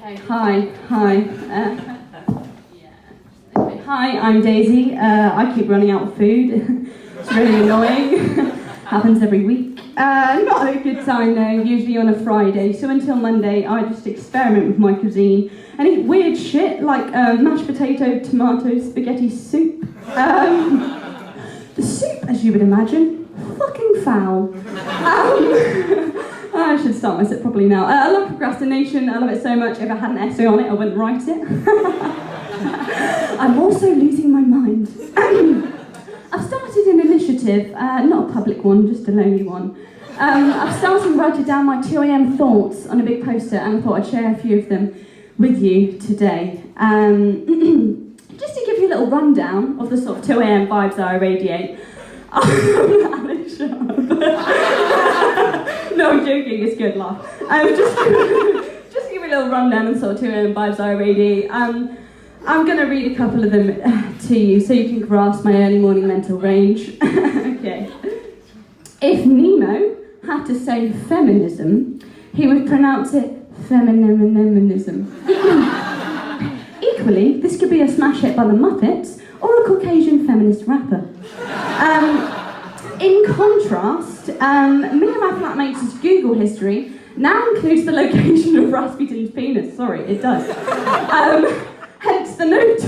Okay, hi. Okay, hi, I'm Daisy. I keep running out of food. It's really annoying. Happens every week. Not a good time though, usually on a Friday. So until Monday, I just experiment with my cuisine and eat weird shit like mashed potato, tomato, spaghetti soup. The soup, as you would imagine, fucking foul. I should start my set properly now. I love procrastination. I love it so much. If I had an essay on it, I wouldn't write it. I'm also losing my mind. I've started an initiative, not a public one, just a lonely one. I've started writing down my 2 a.m. thoughts on a big poster, and I thought I'd share a few of them with you today. Just to give you a little rundown of the sort of 2 a.m. vibes that I radiate. Alex, shut up. No, I'm joking, it's good, laugh. Just to give you a little rundown of sort of 2 a.m. vibes that I radiate. I'm going to read a couple of them to you so you can grasp my early morning mental range. Okay. If Nemo had to say feminism, he would pronounce it feminism. Equally, this could be a smash hit by the Muppets or a Caucasian feminist rapper. In contrast, me and my flatmates' Google history now includes the location of Rasputin's penis. Sorry, it does. Hence the note,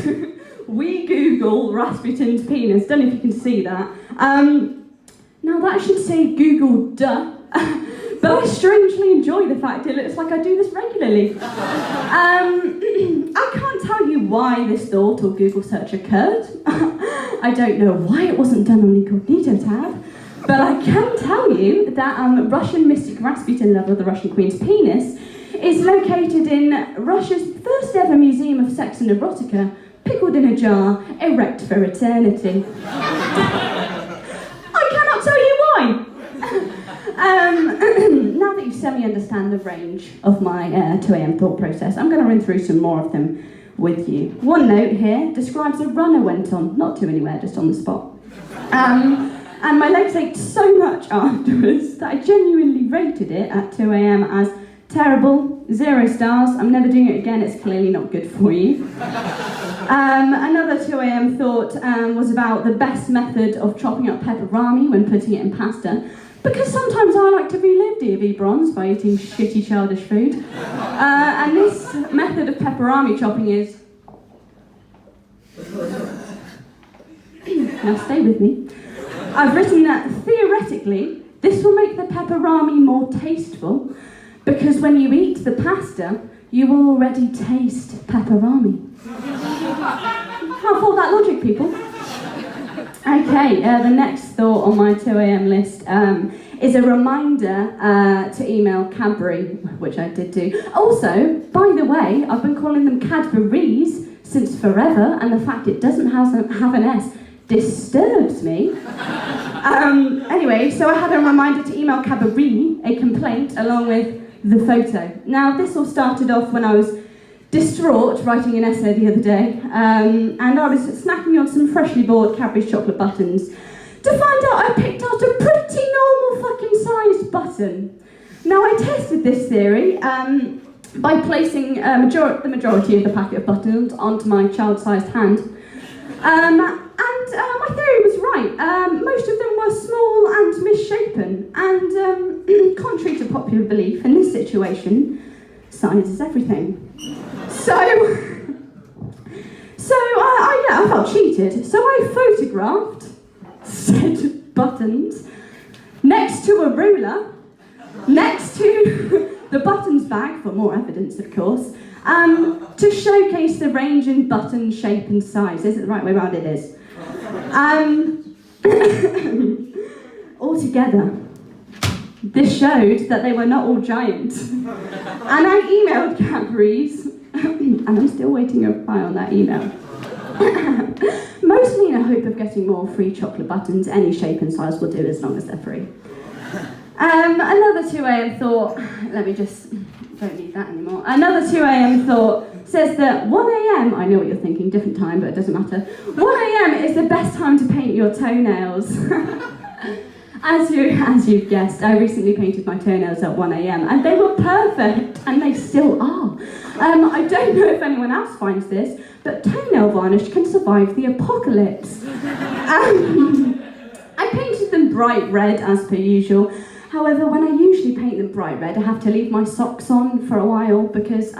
we Google Rasputin's penis. Don't know if you can see that. Now that should say Google duh, but I strangely enjoy the fact it looks like I do this regularly. I can't tell you why this thought or Google search occurred. I don't know why it wasn't done on the incognito tab, but I can tell you that Russian mystic Rasputin, lover of the Russian Queen's penis, is located in Russia's first ever museum of sex and erotica, pickled in a jar, erect for eternity. I cannot tell you why. Now that you semi-understand the range of my 2 a.m. thought process, I'm going to run through some more of them with you. One note here describes a run I went on, not to anywhere, just on the spot. And my legs ached so much afterwards that I genuinely rated it at 2 a.m. as terrible, 0 stars, I'm never doing it again, it's clearly not good for you. Another 2 a.m. thought was about the best method of chopping up pepperami when putting it in pasta, because sometimes I like to relive D.V. Bronze by eating shitty childish food. And this method of pepperami chopping is... Now stay with me. I've written that theoretically, this will make the pepperami more tasteful, because when you eat the pasta, you will already taste pepperami. Can't fault that logic, people. Okay, the next thought on my 2 a.m. list is a reminder to email Cadbury, which I did do. Also, by the way, I've been calling them Cadbury's since forever, and the fact it doesn't have an S disturbs me. Anyway, so I had a reminder to email Cadbury a complaint along with the photo. Now, this all started off when I was distraught writing an essay the other day, and I was snacking on some freshly bought Cadbury's chocolate buttons to find out I picked out a pretty normal fucking sized button. Now, I tested this theory by placing the majority of the packet of buttons onto my child-sized hand, and my theory was right. Most of them were small and misshapen, and contrary to popular belief, in this situation, size is everything. So I felt cheated. So I photographed said buttons next to a ruler, next to the buttons bag, for more evidence, of course, to showcase the range in button shape and size. Is it the right way around? It is. Altogether, this showed that they were not all giant. And I emailed Cadbury's, and I'm still waiting a reply on that email. Mostly in a hope of getting more free chocolate buttons. Any shape and size will do as long as they're free. Another 2 a.m. thought, don't need that anymore. Another 2 a.m. thought says that 1 a.m, I know what you're thinking, different time, but it doesn't matter. 1 a.m. is the best time to paint your toenails. As you've guessed, I recently painted my toenails at 1 a.m. and they were perfect, and they still are. I don't know if anyone else finds this, but toenail varnish can survive the apocalypse. I painted them bright red as per usual. However, when I usually paint them bright red, I have to leave my socks on for a while because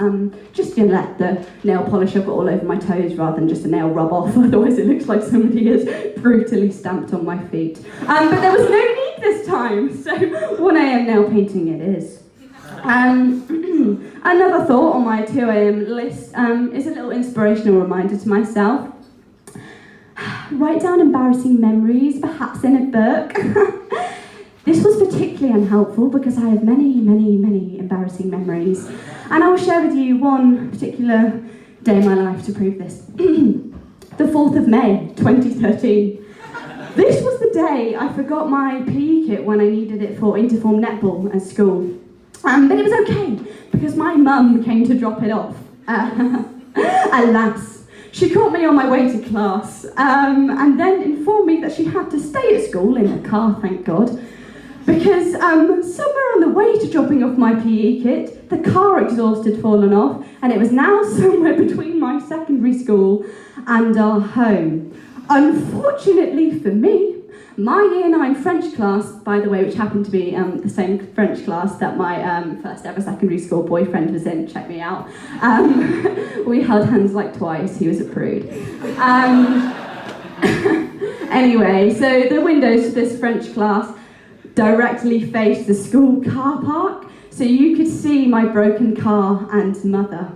just to let the nail polish I've got all over my toes rather than just a nail rub off, otherwise it looks like somebody has brutally stamped on my feet. But there was no need this time, so 1 a.m. nail painting it is. Another thought on my 2 a.m. list is a little inspirational reminder to myself. Write down embarrassing memories, perhaps in a book. This was particularly unhelpful because I have many, many, many embarrassing memories. And I will share with you one particular day in my life to prove this. The 4th of May, 2013. This was the day I forgot my PE kit when I needed it for interform netball at school. But it was okay, because my mum came to drop it off. Alas. She caught me on my way to class, and then informed me that she had to stay at school, in the car, thank God, because somewhere on the way to dropping off my PE kit, the car exhaust had fallen off, and it was now somewhere between my secondary school and our home. Unfortunately for me, my Year 9 French class, by the way, which happened to be the same French class that my first ever secondary school boyfriend was in, check me out. We held hands like twice, he was a prude. Anyway, so the windows to this French class directly faced the school car park, so you could see my broken car and mother.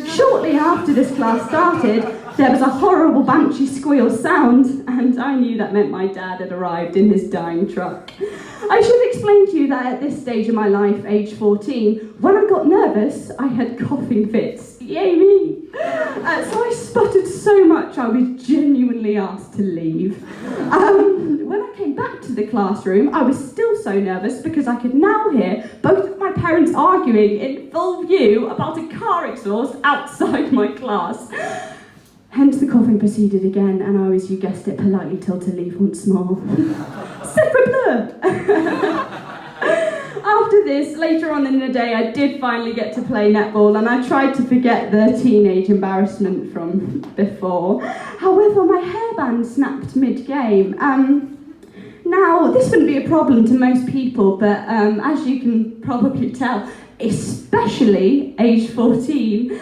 Shortly after this class started, there was a horrible banshee squeal sound, and I knew that meant my dad had arrived in his dying truck. I should explain to you that at this stage of my life, age 14, when I got nervous, I had coughing fits. Yay me! So I sputtered so much I was genuinely asked to leave. When I came back to the classroom, I was still so nervous because I could now hear both of my parents arguing in full view about a car exhaust outside my class. Hence the coughing proceeded again, and I was, you guessed it, politely told to leave once more. Sacre bleu! After this, later on in the day, I did finally get to play netball, and I tried to forget the teenage embarrassment from before. However, my hairband snapped mid-game. Now, this wouldn't be a problem to most people, but as you can probably tell, especially age 14,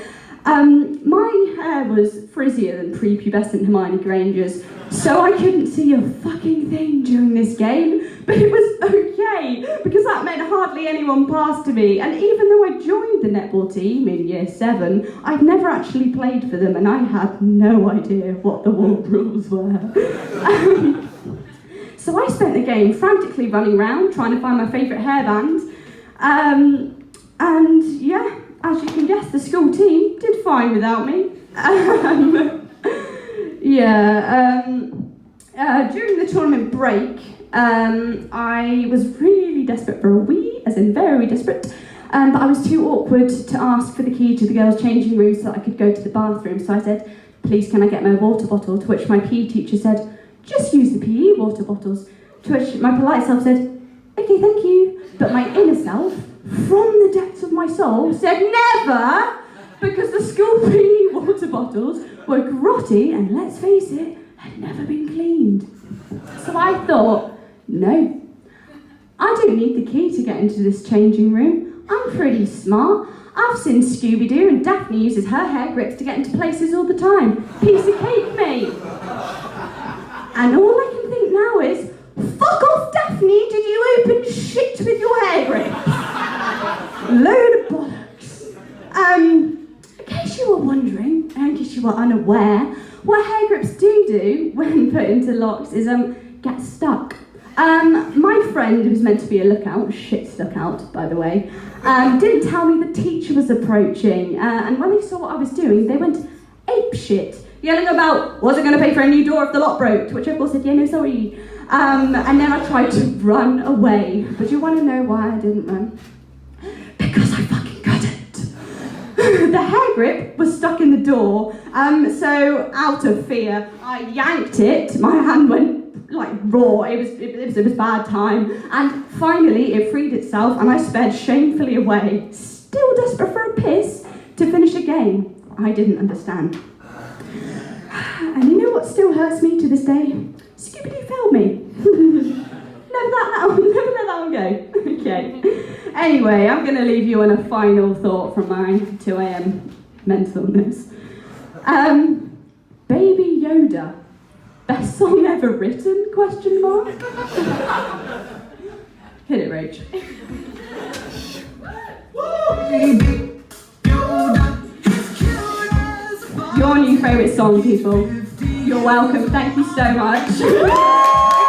my hair was frizzier than prepubescent Hermione Granger's, so I couldn't see a fucking thing during this game, but it was okay, because that meant hardly anyone passed to me, and even though I joined the netball team in year 7, I'd never actually played for them, and I had no idea what the rules were. So I spent the game frantically running around, trying to find my favourite hairband, and yeah, as you can guess, the school team did fine without me. During the tournament break, I was really desperate for a wee, as in very desperate, but I was too awkward to ask for the key to the girls' changing room so that I could go to the bathroom. So I said, please can I get my water bottle? To which my PE teacher said, just use the PE water bottles. To which my polite self said, okay, thank you. But my inner self, from the depths of my soul, said never, because the school PE water bottles were grotty and, let's face it, had never been cleaned. So I thought, no, I don't need the key to get into this changing room. I'm pretty smart. I've seen Scooby-Doo and Daphne uses her hair grips to get into places all the time. Piece of cake, mate. And all I can think now is, fuck off, Daphne, did you open shit with your hair grips? Load of bollocks. In case you were wondering, and in case you were unaware, what hair grips do when put into locks is get stuck. My friend, who's meant to be a lookout, shit's lookout, by the way, didn't tell me the teacher was approaching, and when they saw what I was doing, they went apeshit, yelling about, wasn't going to pay for a new door if the lock broke, to which I of course said, yeah, no, sorry. And then I tried to run away, but you want to know why I didn't run? Because I fucking couldn't. The hair grip was stuck in the door, so out of fear, I yanked it, my hand went like raw, it was bad time, and finally it freed itself and I sped shamefully away, still desperate for a piss, to finish a game I didn't understand. And you know what still hurts me to this day? Scooby-Doo failed me. Never let that one go. Okay. Anyway, I'm going to leave you on a final thought from my 2 a.m. mentalness. Baby Yoda, best song ever written? Question mark. Hit it, Rach. Your new favourite song, people. You're welcome. Thank you so much.